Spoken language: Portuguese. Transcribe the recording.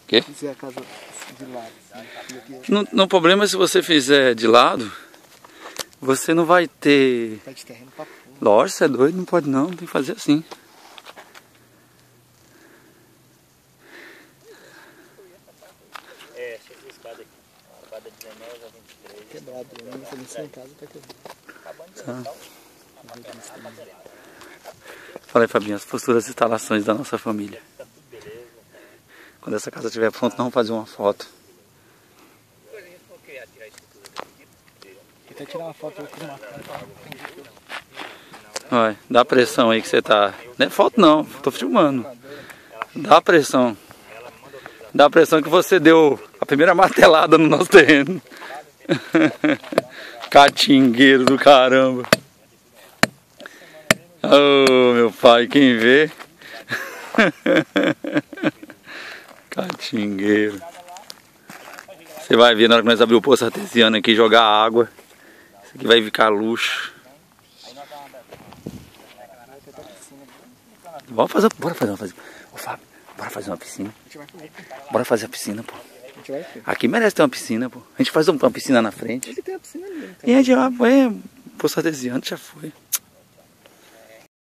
Quê? Fizer a casa de lado. No problema, se você fizer de lado, você não vai ter... Tá de terreno pra fundo. Lógico, você é doido, não pode não, tem que fazer assim. É, achei essa escada aqui. Escada 19 a 23. Quebrado, né? Você não sai em casa, tá quebrado. Fala aí, Fabinho, as futuras instalações da nossa família. Quando essa casa estiver pronta, nós vamos fazer uma foto. Vou até tirar uma foto com uma câmera. Olha, dá pressão aí que você tá... Não é foto não, tô filmando. Dá pressão. Dá pressão que você deu a primeira martelada no nosso terreno. Catingueiro do caramba. Oh, meu pai, quem vê? Catingueiro. Você vai ver na hora que nós abrir o poço artesiano aqui, jogar água. Isso aqui vai ficar luxo. Bora fazer Ô, Fábio, bora fazer uma piscina. Bora fazer a piscina, pô. Aqui merece ter uma piscina, pô. A gente faz uma piscina na frente. Ele tem a piscina ali, E a gente vai, poço artesiano já foi.